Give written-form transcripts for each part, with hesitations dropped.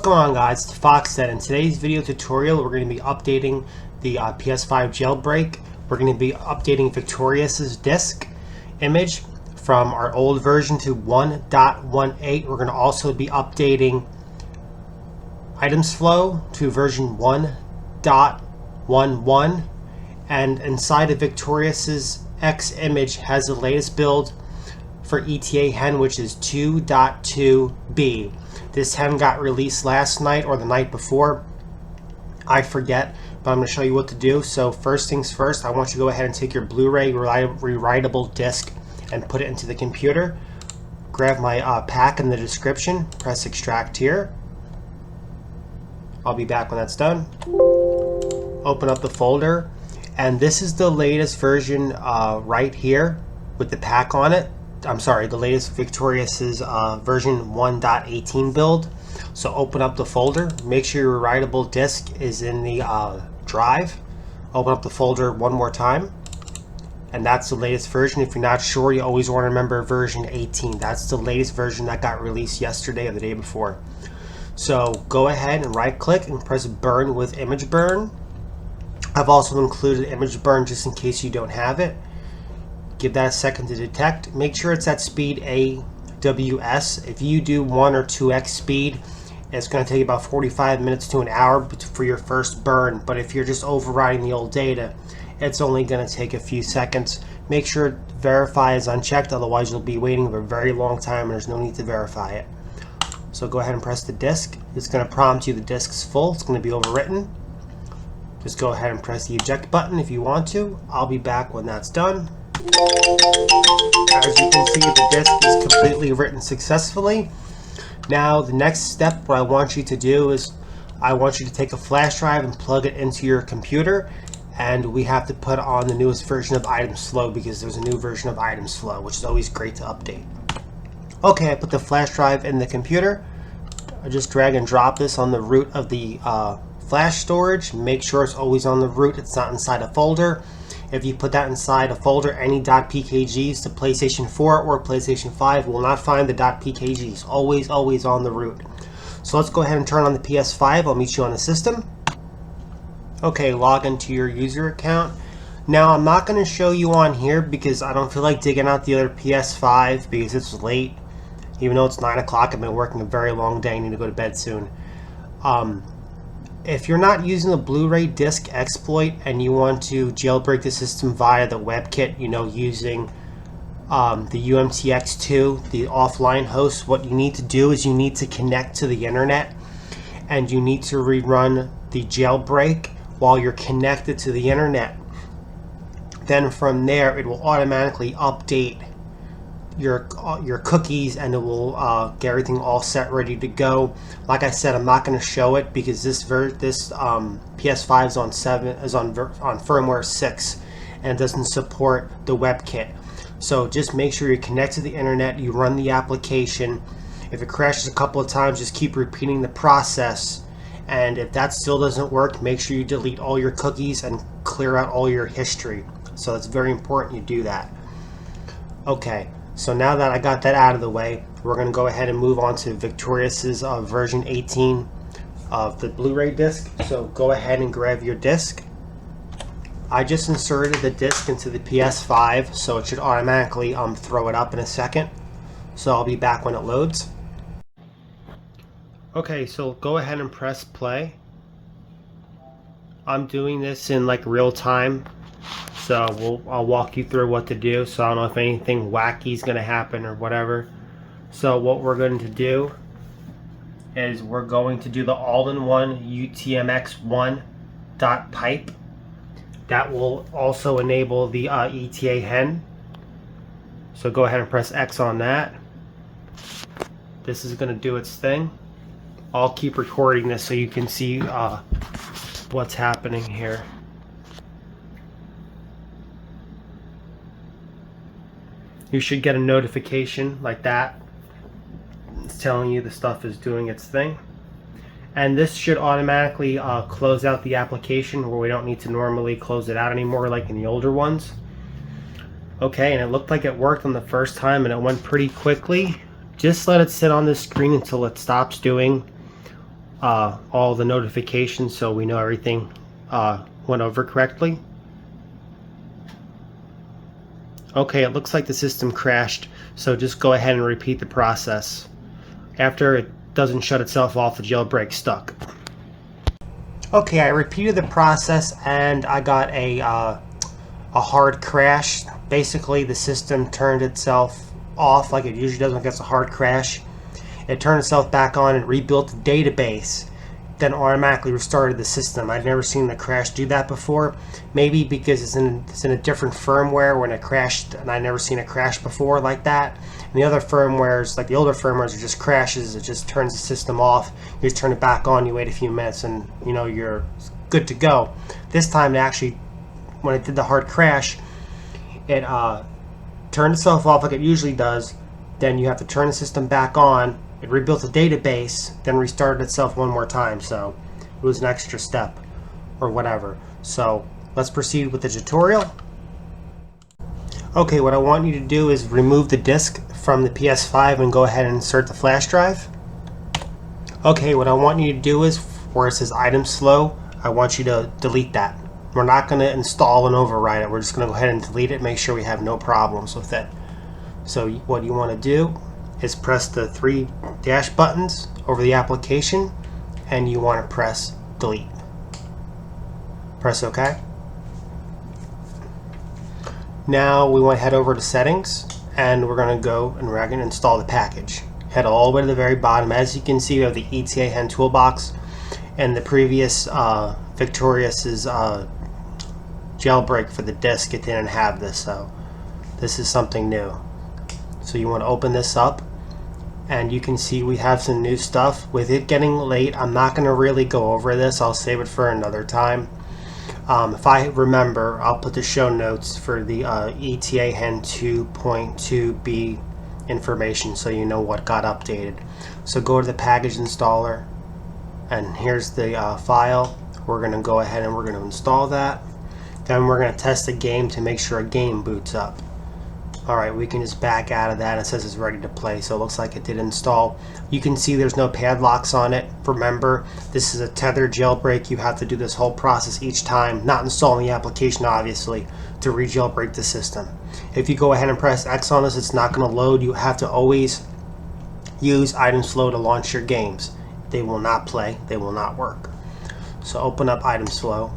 going on, guys? It's Fox. In today's video tutorial, we're going to be updating the PS5 jailbreak. We're going to be updating Viktorious' disk image from our old version to 1.18. We're going to also be updating Itemzflow to version 1.11. And inside of Viktorious-x image has the latest build for Etahen, which is 2.2b. This hen got released last night or the night before. I forget, but I'm going to show you what to do. So first things first, I want you to go ahead and take your Blu-ray rewritable disc and put it into the computer. Grab my pack in the description, press extract here. I'll be back when that's done. Open up the folder, and this is the latest version right here with the pack on it. I'm sorry, the latest Viktorious' version 1.18 build. So open up the folder, make sure your writable disk is in the drive. Open up the folder one more time, and that's the latest version. If you're not sure, you always want to remember version 18. That's the latest version that got released yesterday or the day before. So go ahead and right click and press burn with image burn. I've also included image burn just in case you don't have it. Give that a second to detect. Make sure it's at speed AWS. If you do 1 or 2x speed, it's going to take about 45 minutes to an hour for your first burn. But if you're just overriding the old data, it's only going to take a few seconds. Make sure verify is unchecked, otherwise you'll be waiting for a very long time and there's no need to verify it. So go ahead and press the disk. It's going to prompt you the disk's full. It's going to be overwritten. Just go ahead and press the eject button if you want to. I'll be back when that's done. As you can see, the disk is completely written successfully. Now the next step, what I want you to do is I want you to take a flash drive and plug it into your computer, and we have to put on the newest version of Itemzflow because there's a new version of Itemzflow, which is always great to update. Okay, I put the flash drive in the computer. I just drag and drop this on the root of the flash storage. Make sure it's always on the root, it's not inside a folder. If you put that inside a folder, any .pkgs to PlayStation 4 or PlayStation 5 will not find the .pkgs. Always on the root. So let's go ahead and turn on the PS5. I'll meet you on the system. Okay, log into your user account. Now I'm not going to show you on here because I don't feel like digging out the other PS5 because it's late. Even though it's 9 o'clock, I've been working a very long day. I need to go to bed soon. If you're not using the Blu-ray disc exploit and you want to jailbreak the system via the WebKit, using the UMTX 2, the offline host, what you need to do is you need to connect to the internet and you need to rerun the jailbreak while you're connected to the internet. Then from there, it will automatically update your cookies and it will get everything all set, ready to go. Like I said, I'm not going to show it because this PS5 is on firmware 6 and it doesn't support the WebKit. So just make sure you connect to the internet, you run the application. If it crashes a couple of times, just keep repeating the process, and if that still doesn't work, make sure you delete all your cookies and clear out all your history. So it's very important you do that. Okay. So now that I got that out of the way, we're going to go ahead and move on to Viktorious' version 18 of the Blu-ray disc. So go ahead and grab your disc. I just inserted the disc into the PS5, so it should automatically throw it up in a second. So I'll be back when it loads. Okay, so go ahead and press play. I'm doing this in real time. So I'll walk you through what to do. So I don't know if anything wacky is going to happen or whatever. So what we're going to do is we're going to do the all-in-one UTMX1.pipe. That will also enable the Etahen. So go ahead and press X on that. This is going to do its thing. I'll keep recording this so you can see what's happening here. You should get a notification like that. It's telling you the stuff is doing its thing. And this should automatically close out the application where we don't need to normally close it out anymore like in the older ones. Okay, and it looked like it worked on the first time and it went pretty quickly. Just let it sit on this screen until it stops doing all the notifications so we know everything went over correctly. Okay, it looks like the system crashed, so just go ahead and repeat the process. After it doesn't shut itself off, the jailbreak stuck. Okay, I repeated the process and I got a hard crash. Basically, the system turned itself off like it usually does when it gets a hard crash. It turned itself back on and rebuilt the database, then automatically restarted the system. I'd never seen the crash do that before. Maybe because it's in a different firmware when it crashed, and I'd never seen it crash before like that. And the other firmwares, like the older firmwares, it just crashes. It just turns the system off. You just turn it back on. You wait a few minutes, and you're good to go. This time, it actually, when it did the hard crash, it turned itself off like it usually does. Then you have to turn the system back on. It rebuilt the database, then restarted itself one more time, so it was an extra step or whatever. So let's proceed with the tutorial. Okay, what I want you to do is remove the disk from the PS5 and go ahead and insert the flash drive. Okay, what I want you to do is, where it says Itemzflow, I want you to delete that. We're not going to install and overwrite it. We're just going to go ahead and delete it, make sure we have no problems with it. So what you want to do is press the 3 dash buttons over the application, and you want to press delete. Press OK. Now we want to head over to settings, and we're going to go and we're going to install the package. Head all the way to the very bottom. As you can see, we have the Etahen toolbox, and the previous Viktorious-x's jailbreak for the disk, it didn't have this, so this is something new. So you want to open this up, and you can see we have some new stuff. With it getting late, I'm not going to really go over this. I'll save it for another time. If I remember, I'll put the show notes for the Etahen 2.2b information so you know what got updated. So go to the package installer, and here's the file. We're going to go ahead and we're going to install that. Then we're going to test the game to make sure a game boots up. Alright, we can just back out of that. It says it's ready to play, so it looks like it did install. You can see there's no padlocks on it. Remember, this is a tethered jailbreak. You have to do this whole process each time, not installing the application obviously, to re-jailbreak the system. If you go ahead and press X on this, it's not going to load. You have to always use Itemzflow to launch your games. They will not play, they will not work. So open up Itemzflow.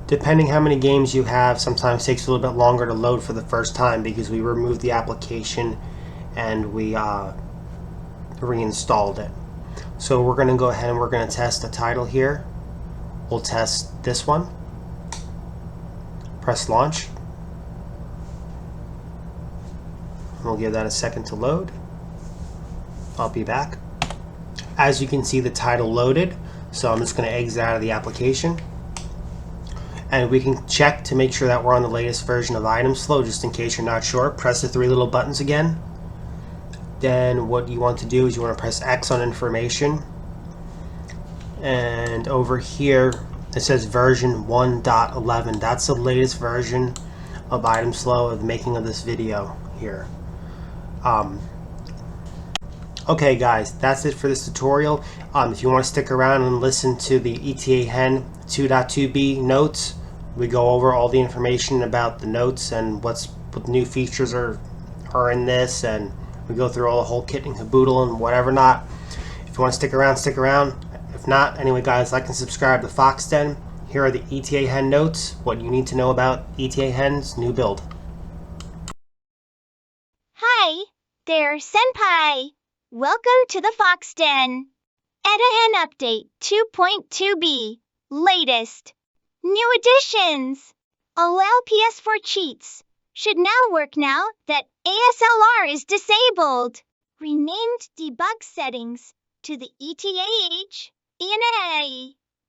Depending how many games you have, sometimes it takes a little bit longer to load for the first time because we removed the application and we reinstalled it. So we're going to go ahead and we're going to test the title here. We'll test this one. Press launch. We'll give that a second to load. I'll be back. As you can see, the title loaded, so I'm just going to exit out of the application. And we can check to make sure that we're on the latest version of Itemzflow, just in case you're not sure. Press the 3 little buttons again. Then what you want to do is you want to press X on information. And over here it says version 1.11. That's the latest version of Itemzflow, of the making of this video here. Okay guys, that's it for this tutorial. If you want to stick around and listen to the Etahen 2.2b notes, we go over all the information about the notes and what new features are in this, and we go through all the whole kit and caboodle and whatever not. If you want to stick around, stick around. If not, anyway guys, like and subscribe to Foxden. Here are the Etahen notes, what you need to know about Etahen's new build. Hi there, Senpai! Welcome to the Foxden. Etahen Update 2.2b. Latest. New additions. Allow PS4 cheats. Should now work now that ASLR is disabled. Renamed debug settings to the Etahen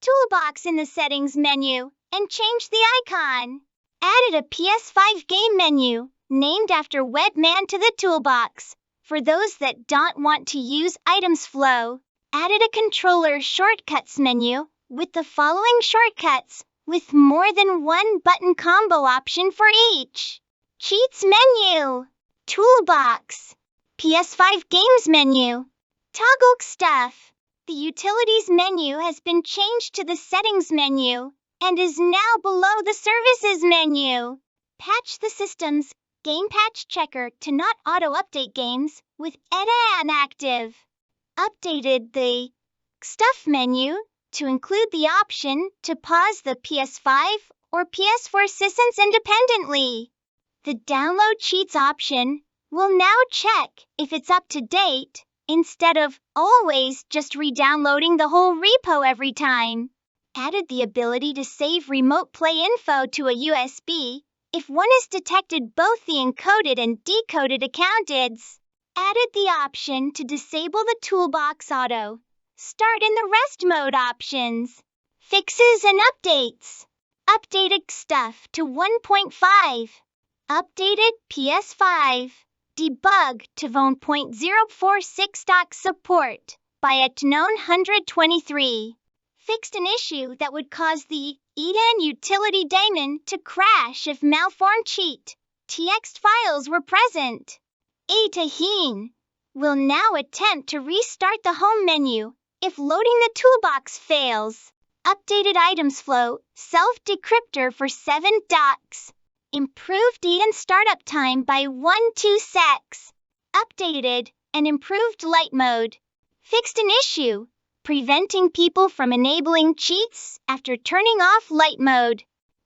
toolbox in the settings menu and changed the icon. Added a PS5 game menu named after Webman to the toolbox. For those that don't want to use Itemzflow, added a controller shortcuts menu with the following shortcuts, with more than one button combo option for each. Cheats menu. Toolbox. PS5 games menu. Toggle stuff. The utilities menu has been changed to the settings menu and is now below the services menu. Patch the system's game patch checker to not auto-update games with Etahen active. Updated the stuff menu to include the option to pause the PS5 or PS4 systems independently. The download cheats option will now check if it's up to date, instead of always just re-downloading the whole repo every time. Added the ability to save remote play info to a USB if one is detected both the encoded and decoded account IDs. Added the option to disable the toolbox auto start in the rest mode options. Fixes and updates. Updated stuff to 1.5. Updated PS5. Debug to 1.046. Support by Etahen 123. Fixed an issue that would cause the Etahen utility daemon to crash if malformed cheat TX files were present. Etahen will now attempt to restart the home menu if loading the toolbox fails. Updated Itemzflow self-decryptor for 7 docs. Improved Etahen startup time by 1-2 secs. Updated and improved light mode. Fixed an issue preventing people from enabling cheats after turning off light mode.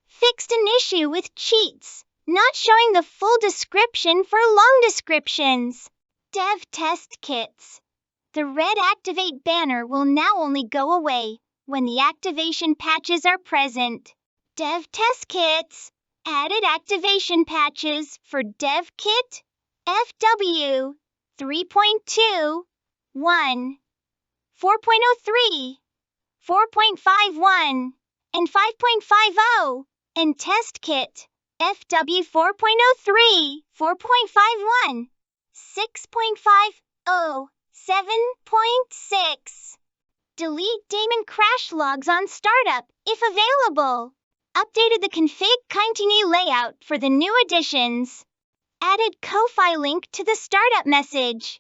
Fixed an issue with cheats not showing the full description for long descriptions. Dev test kits. The red activate banner will now only go away when the activation patches are present. Dev test kits. Added activation patches for Dev Kit, FW 3.2, 1, 4.03, 4.51, and 5.50, and Test Kit, FW 4.03, 4.51, 6.50, 7.6. Delete daemon crash logs on startup, if available. Updated the config Kintini layout for the new additions. Added Ko-Fi link to the startup message.